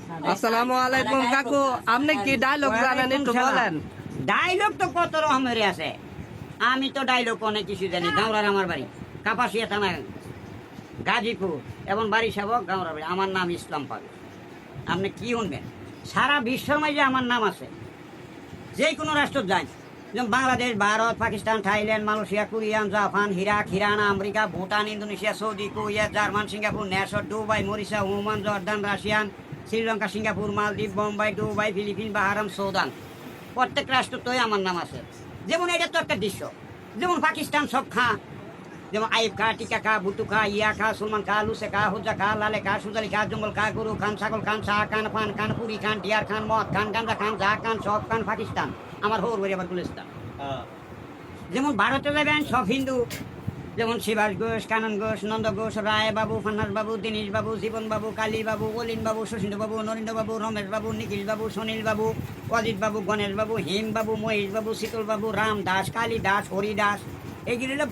আসসালামু আলাইকুম কাকু, আপনি কি ডায়লগ জানেন একটু বলেন? ডায়লগ তো কত রকমের আছে, আমি তো ডায়লগ অনেক কিছু জানি। গাঁওড়ার আমার বাড়ি কাপাসিয়া থানা গাজীপুর এবং বাড়ি সাবক গাঁওড়ার বাড়ি। আমার নাম ইসলাম পাগল। আপনি কি শুনবেন? সারা বিশ্বর মাঝে আমার নাম আছে। যে কোনো রাষ্ট্র যাই, যেমন Bangladesh, Bharat, Pakistan, Thailand, Malaysia, Korean, Japan, Iraq, Iran, America, Bhutan, Indonesia, Saudi, Kuwait, German, Singapore, নেশর, Dubai, Mauritius, Oman, Jordan, Russian, Sri Lanka, Singapore, Maldives, Bombay, Dubai, Philippine, Bahrain, Sudan, প্রত্যেক রাষ্ট্রতেই আমার নাম আছে। যেমন এটা তো একটা দৃশ্য। যেমন পাকিস্তান সব খা, যেমন আইব খা, টিকা খা, ভুটু খা, ইয়া খা, সুলমান খা, লুসে খা, হুজা খা, লালে খা, সুজালি খা, জঙ্গল খা, গরু খান, ছাগল খান, শাহ খান, পান খান, পুরি খান, ডিয়ার খান, মদ খান, গাঞ্জা খান, যা খান, সব খান। পাকিস্তান আমার হোর বই আবার গুলিস্তান। যেমন ভারতে যাবেন সব হিন্দু, যেমন শিবাস ঘোষ, কানন ঘোষ, নন্দ ঘোষ, রায় বাবু, ফান্নাস বাবু, দীনেশ বাবু, জীবন বাবু, কালী বাবু, অলিন বাবু, শশীন্দ্র বাবু, নরেন্দ্র বাবু, রমেশ বাবু, নিখিল বাবু, সুনীল বাবু, অজিত বাবু, গণেশ বাবু, হিম বাবু, মহেশ বাবু, শীতল বাবু, রাম দাস, কালী দাস, হরি দাস। এইগুলি হলো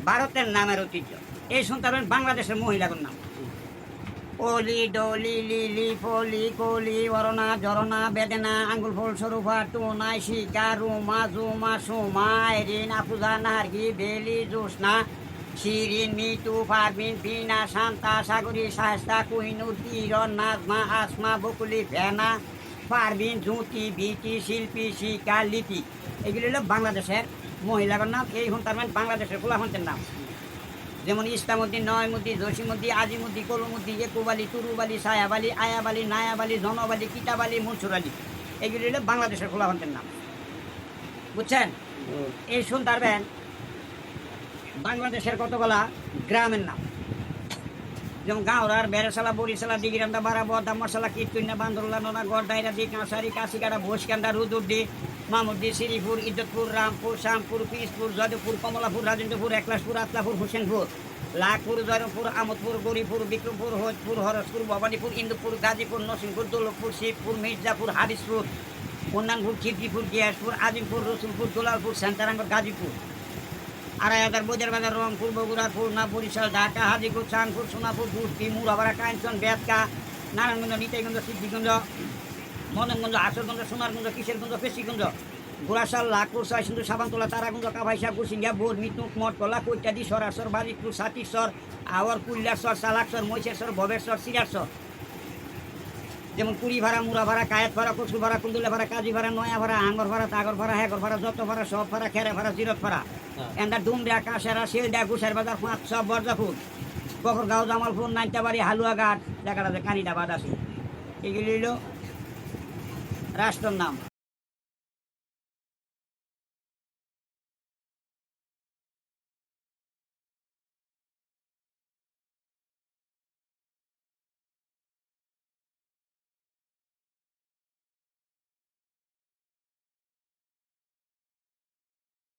ভারতের নামের ঐতিহ্য। এই শুনতে পারবেন বাংলাদেশের মহিলাদের নাম: অলি, ডলি, লিলি, ফলি, কলি, অরণা, জরনা, বেদেনা, আঙ্গুল ফল, সরুফা, টুনাই, শিকা, রুমা, জুমা, সুমা, এরিন, আফুজা, নার্গি, বেলি, জোসনা, শিরিন, মিতু, পারবিন, পিনা, শান্তা, সাগরী, শায়স্তা, কোহিনুর, কিরণ, নাজমা, আসমা, বকুলি, ভেনা, পারবিন, জ্যোতি, বিটি, শিল্পী, শিকা, লিপি। এগুলি হলো বাংলাদেশের মহিলাদের নাম। এই শুনতে বাংলাদেশের ফুলাফন্তের নাম: যেমন ইসলামুদ্দি, নয়মুদ্দি, জসিমুদ্দি, আজিমুদ্দি, কলুমুদ্দি, একুবালি, তুরুবালি, সায়াবালি, আয়াবালি, নায়াবালি, জনবালি, কিতাবালি, মনসুর আলী। এগুলি হলো বাংলাদেশের খোলাফন্তের নাম। বুঝছেন? এই শুনতে পারবেন বাংলাদেশের কতগুলা গ্রামের নাম: যেমন গাঁওরার, বেড়াশালা, বরিশালা, ডিগিরান্দা, বারাবর, দামরশালা, কীর্তন্যা, বান্দরলা, নোনাগড়, ডাইরাদি, কাঁসারি, কাশিগাড়া, ভোসকান্দা, রুদুদ্দি, মামুদ্দি, শ্রীপুর, ইজ্জতপুর, রামপুর, শ্যামপুর, পিসপুর, যদুপুর, কমলাপুর, রাজেন্দ্রপুর, একলাশপুর, আতলাপুর, হোসেনপুর, লাখপুর, জয়রামপুর, আমোদপুর, গরিপুর, বিক্রমপুর, হজপুর, হরসপুর, ভবানীপুর, ইন্দুপুর, গাজীপুর, নরসিংপুর, দৌলতপুর, শিবপুর, মির্জাপুর, হাদিসপুর, কন্যানপুর, খিদিপুর, গিয়াসপুর, আজিমপুর, রসুলপুর, দুলালপুর, সেন্টারাঙ্গ, গাজীপুর, আড়াইহাজার, বজারবাজার, রংপুর, বগুড়া, খুলনা, বরিশাল, ঢাকা, হাজিপুর, চাঁদপুর, সোনাপুর, কুষ্টি, মুরাপাড়া, কাঞ্চন, বেতকা, নারায়ণগঞ্জ, নিতাইগঞ্জ, সিদ্ধিগঞ্জ, মদনগঞ্জ, আসরগঞ্জ, সোনারগঞ্জ, কিশোরগঞ্জ, পেশিগঞ্জ, গোড়াশাল, লাখপুর, ছয়সিন্ধু, সাবানতলা, তারাগঞ্জ, কাভাইসা, কুসিঙ্গা, বোর, মিটুক, মঠকলা, কৈতাদি, সরাসর, বাজিতপুর, সাতিশ্বর, আওয়ার, কুল্লাসর, সালাকসর, মৈশেশ্বর, ভবেশ্বর, সিরাসর। যেমন কুড়ি ভাড়া, মুড়া ভাড়া, কায়েত ভাড়া, কচু ভাড়া, কুন্দুলা ভাড়া, কাজী ভাড়া, নয়া ভাড়া, আঙ্গর ভাড়া, তাগর ভাড়া, হেগর ভাড়া, যত ভাড়া, সব ভাড়া, খেরে ভাড়া, জিরত ভাড়া, এন্ডা, ডুমরা, কাশেরা, শিলডা, গুসার বাজার, পাঁচশো, বরজাপুর, গফরগাঁও, জামালপুর, নাইতাবাড়ি, হালুয়াঘাট, জায়গাটা যে কানিডা বাদ আছে। এগুলি হলো রাষ্ট্রের নাম।